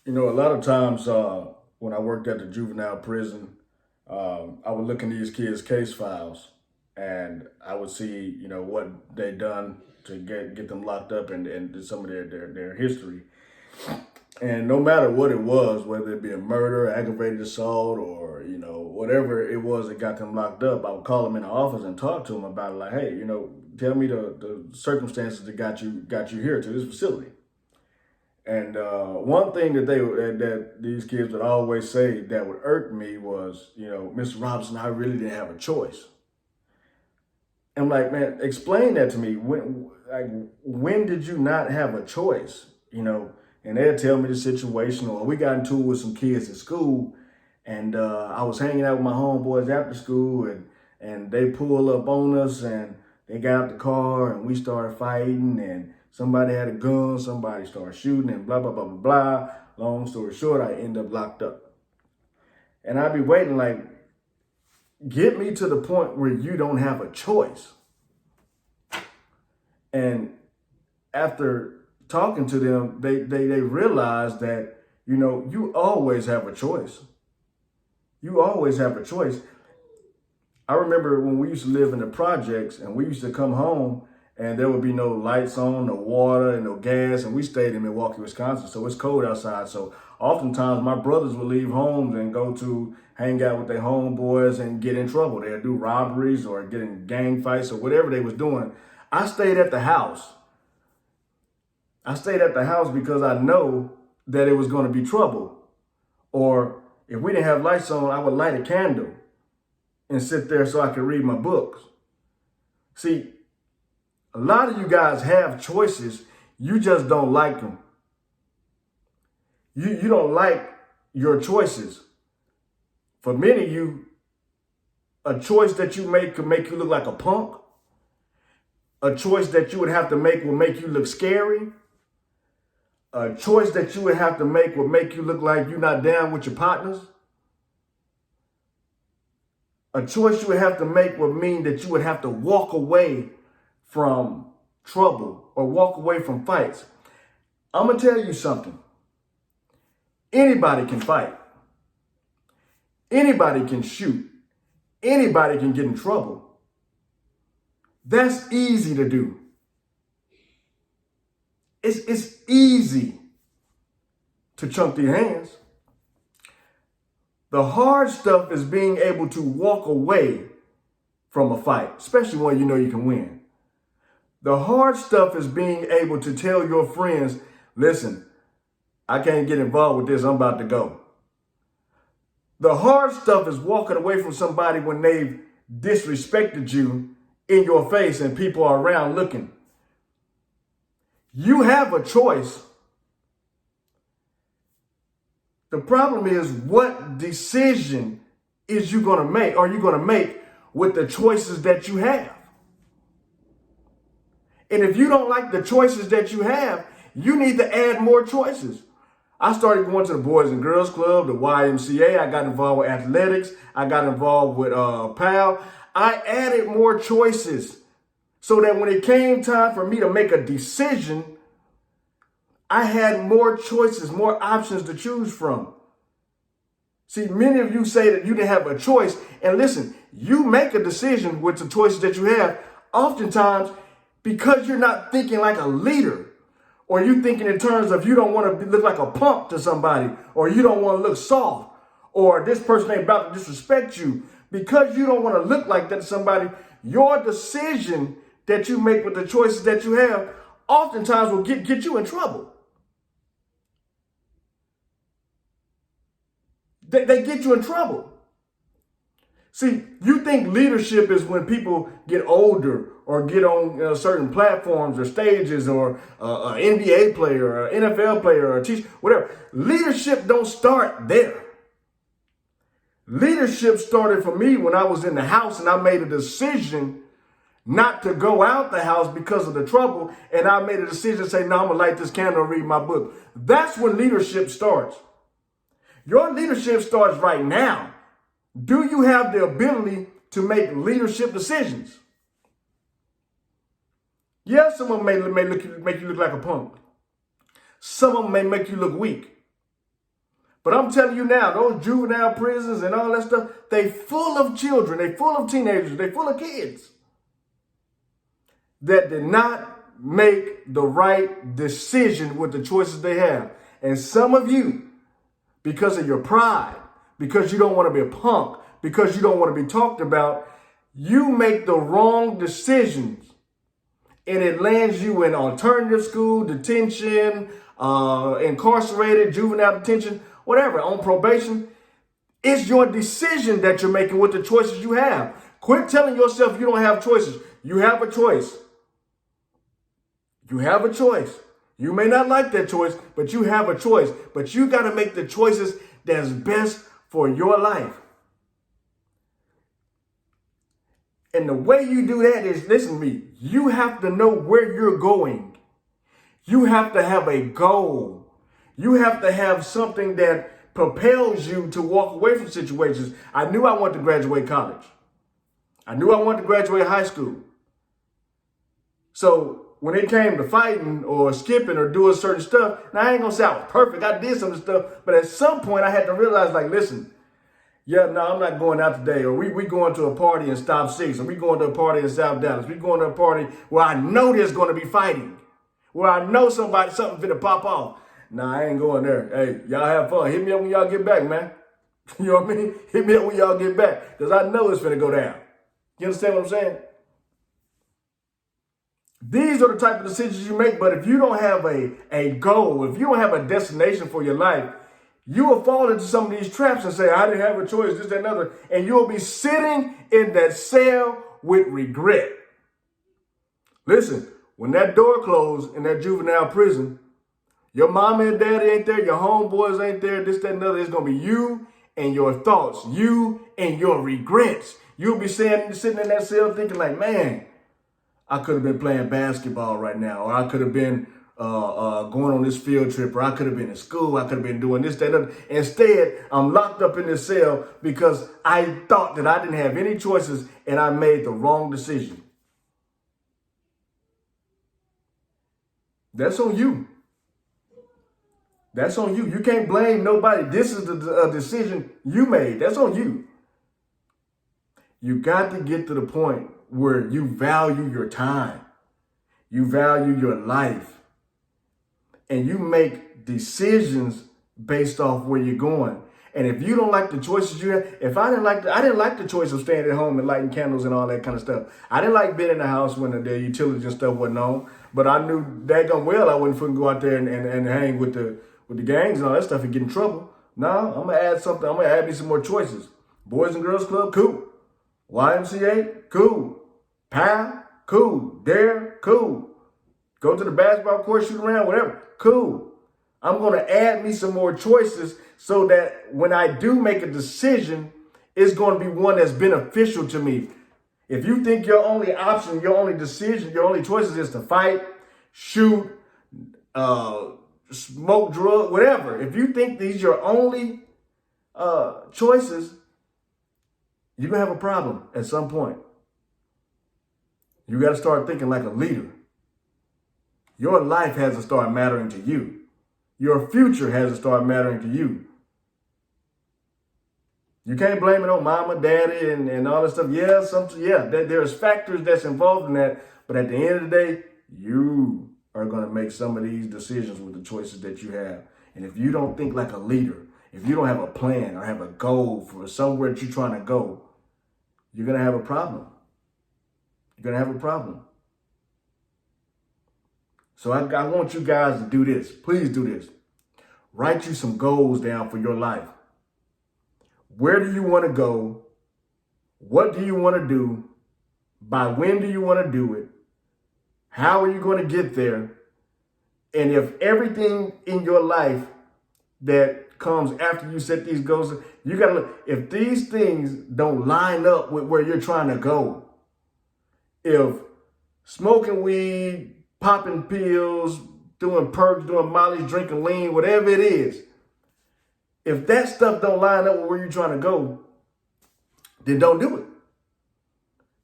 A lot of times when I worked at the juvenile prison, I would look in these kids' case files, and I would see, what they done to get them locked up and some of their history. And no matter what it was, whether it be a murder, aggravated assault, or whatever it was that got them locked up, I would call them in the office and talk to them about it. Like, hey, tell me the circumstances that got you here to this facility. And one thing that these kids would always say that would irk me was, Mr. Robinson, I really didn't have a choice. I'm like, man, explain that to me. When did you not have a choice? And they'll tell me the situation, or we got into it with some kids at school, and I was hanging out with my homeboys after school, and they pulled up on us, and they got out the car, and we started fighting, and somebody had a gun, somebody started shooting, and blah, blah, blah, blah, blah. Long story short, I end up locked up. And I'd be waiting like, get me to the point where you don't have a choice. And after talking to them, they realized that, you always have a choice. You always have a choice. I remember when we used to live in the projects and we used to come home and there would be no lights on, no water, and no gas. And we stayed in Milwaukee, Wisconsin, so it's cold outside. So oftentimes my brothers would leave homes and go to hang out with their homeboys and get in trouble. They'd do robberies or get in gang fights or whatever they was doing. I stayed at the house. I stayed at the house because I know that it was going to be trouble. Or if we didn't have lights on, I would light a candle and sit there so I could read my books. See, a lot of you guys have choices. You just don't like them. You don't like your choices. For many of you, a choice that you make could make you look like a punk. A choice that you would have to make will make you look scary. A choice that you would have to make will make you look like you're not down with your partners. A choice you would have to make would mean that you would have to walk away from trouble or walk away from fights. I'm going to tell you something. Anybody can fight. Anybody can shoot. Anybody can get in trouble. That's easy to do. It's easy to chunk your hands. The hard stuff is being able to walk away from a fight, especially when you know you can win. The hard stuff is being able to tell your friends, listen, I can't get involved with this, I'm about to go. The hard stuff is walking away from somebody when they've disrespected you in your face and people are around looking. You have a choice. The problem is, what decision is you going to make? Are you going to make with the choices that you have? And if you don't like the choices that you have, you need to add more choices. I started going to the Boys and Girls Club, the YMCA. I got involved with athletics. I got involved with PAL. I added more choices so that when it came time for me to make a decision, I had more choices, more options to choose from. See, many of you say that you didn't have a choice. And listen, you make a decision with the choices that you have, oftentimes because you're not thinking like a leader, or you thinking in terms of you don't want to look like a punk to somebody, or you don't want to look soft, or this person ain't about to disrespect you. Because you don't want to look like that to somebody, your decision that you make with the choices that you have oftentimes will get you in trouble. They get you in trouble. See, you think leadership is when people get older or get on certain platforms or stages, or an NBA player or an NFL player or a teacher, whatever. Leadership don't start there. Leadership started for me when I was in the house and I made a decision not to go out the house because of the trouble. And I made a decision to say, no, I'm going to light this candle and read my book. That's when leadership starts. Your leadership starts right now. Do you have the ability to make leadership decisions? Yes, some of them may make you look like a punk. Some of them may make you look weak. But I'm telling you now, those juvenile prisons and all that stuff, they full of children, they full of teenagers, they full of kids that did not make the right decision with the choices they have. And some of you, because of your pride, because you don't want to be a punk, because you don't want to be talked about, you make the wrong decisions. And it lands you in alternative school, detention, incarcerated, juvenile detention, whatever, on probation. It's your decision that you're making with the choices you have. Quit telling yourself you don't have choices. You have a choice. You have a choice. You may not like that choice, but you have a choice. But you got to make the choices that's best for your life. And the way you do that is, listen to me, you have to know where you're going. You have to have a goal. You have to have something that propels you to walk away from situations. I knew I wanted to graduate college. I knew I wanted to graduate high school. So when it came to fighting or skipping or doing certain stuff, now I ain't gonna say I was perfect. I did some stuff, but at some point I had to realize, like, listen, yeah, no, I'm not going out today. Or we going to a party in Stop 6. Or we going to a party in South Dallas. We going to a party where I know there's going to be fighting. Where I know something finna pop off. Nah, I ain't going there. Hey, y'all have fun. Hit me up when y'all get back, man. You know what I mean? Hit me up when y'all get back. Because I know it's finna go down. You understand what I'm saying? These are the type of decisions you make. But if you don't have a goal, if you don't have a destination for your life, you will fall into some of these traps and say, I didn't have a choice, this, that, and other. And you'll be sitting in that cell with regret. Listen, when that door closed in that juvenile prison, your mama and daddy ain't there, your homeboys ain't there, this, that, and other. It's going to be you and your thoughts, you and your regrets. You'll be sitting in that cell thinking like, man, I could have been playing basketball right now, or I could have been going on this field trip, or I could have been in school, I could have been doing this, that, and other. Instead, I'm locked up in this cell because I thought that I didn't have any choices and I made the wrong decision. That's on you. That's on you. You can't blame nobody. This is a decision you made. That's on you. You got to get to the point where you value your time. You value your life. And you make decisions based off where you're going. And if you don't like the choices you have, I didn't like the choice of staying at home and lighting candles and all that kind of stuff. I didn't like being in the house when the utilities and stuff wasn't on. But I knew daggone well I wouldn't fucking go out there and hang with the gangs and all that stuff and get in trouble. No, I'm gonna add something. I'm gonna add me some more choices. Boys and Girls Club, cool. YMCA, cool. PAL, cool. Dare, cool. Go to the basketball court, shoot around, whatever. Cool. I'm going to add me some more choices so that when I do make a decision, it's going to be one that's beneficial to me. If you think your only option, your only decision, your only choices is to fight, shoot, smoke, drug, whatever. If you think these are your only choices, you're going to have a problem at some point. You got to start thinking like a leader. Your life has to start mattering to you. Your future has to start mattering to you. You can't blame it on mama, daddy, and all that stuff. There's factors that's involved in that. But at the end of the day, you are going to make some of these decisions with the choices that you have. And if you don't think like a leader, if you don't have a plan or have a goal for somewhere that you're trying to go, you're going to have a problem. You're going to have a problem. So I want you guys to do this. Please do this. Write you some goals down for your life. Where do you want to go? What do you want to do? By when do you want to do it? How are you going to get there? And if everything in your life that comes after you set these goals, you got to look. If these things don't line up with where you're trying to go, if smoking weed, popping pills, doing perks, doing mollies, drinking lean, whatever it is, if that stuff don't line up with where you're trying to go, then don't do it.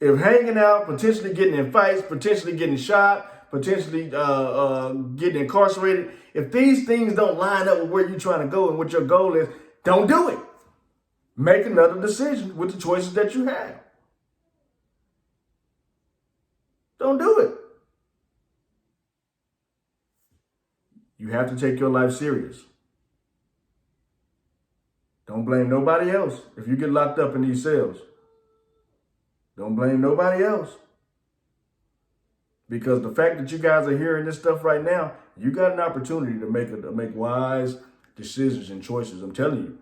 If hanging out, potentially getting in fights, potentially getting shot, potentially getting incarcerated, If these things don't line up with where you're trying to go and what your goal is, don't do it. Make another decision with the choices that you have. Don't do it. You have to take your life serious. Don't blame nobody else if you get locked up in these cells. Don't blame nobody else. Because the fact that you guys are hearing this stuff right now, you got an opportunity to make wise decisions and choices. I'm telling you.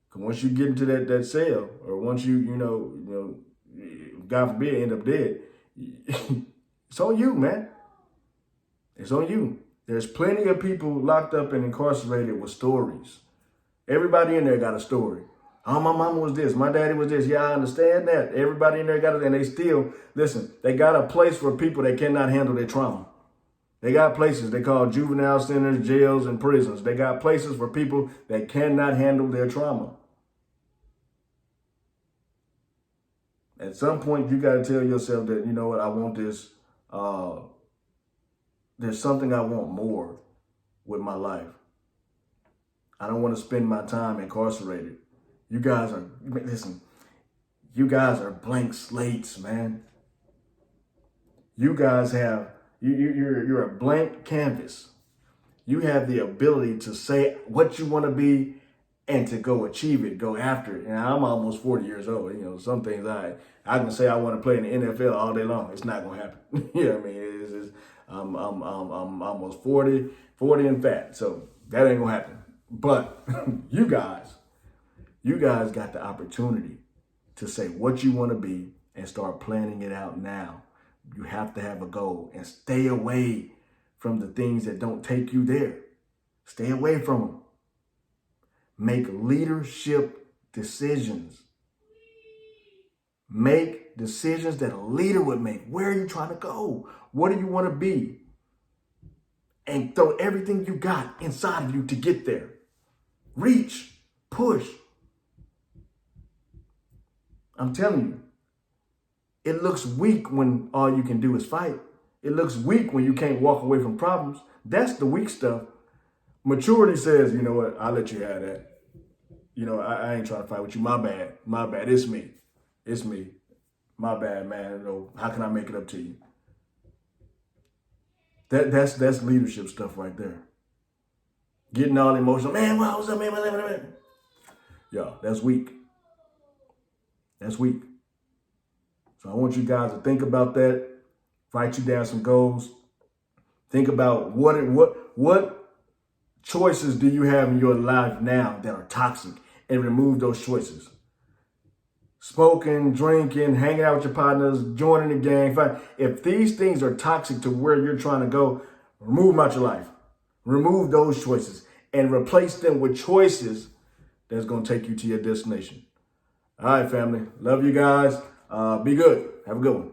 Because once you get into that cell, or once you God forbid, end up dead, it's on you, man. It's on you. There's plenty of people locked up and incarcerated with stories. Everybody in there got a story. Oh, my mama was this. My daddy was this. Yeah, I understand that. Everybody in there got it. And they still, listen, they got a place for people that cannot handle their trauma. They got places they call juvenile centers, jails, and prisons. They got places for people that cannot handle their trauma. At some point, you got to tell yourself that, you know what, I want this. There's something I want more with my life. I don't want to spend my time incarcerated. You guys are, listen, you guys are blank slates, man. You guys have, you're a blank canvas. You have the ability to say what you want to be and to go achieve it, go after it. And I'm almost 40 years old. You know, some things I can say I want to play in the NFL all day long. It's not going to happen. You know what I mean? I'm almost 40 and fat. So that ain't going to happen. But you guys got the opportunity to say what you want to be and start planning it out now. You have to have a goal and stay away from the things that don't take you there. Stay away from them. Make leadership decisions. Make decisions that a leader would make. Where are you trying to go? What do you want to be? And throw everything you got inside of you to get there. Reach, push. I'm telling you, it looks weak when all you can do is fight. It looks weak when you can't walk away from problems. That's the weak stuff. Maturity says, you know what, I'll let you have that. You know, I ain't trying to fight with you. My bad. My bad. It's me. It's me. My bad, man. You know, how can I make it up to you? That's leadership stuff right there. Getting all emotional. Man, what's up, man? Yo, that's weak. That's weak. So I want you guys to think about that. Write you down some goals. Think about what choices do you have in your life now that are toxic, and remove those choices. Smoking, drinking, hanging out with your partners, joining the gang. If these things are toxic to where you're trying to go, remove them out your life. Remove those choices and replace them with choices that's going to take you to your destination. All right, family. Love you guys. Be good. Have a good one.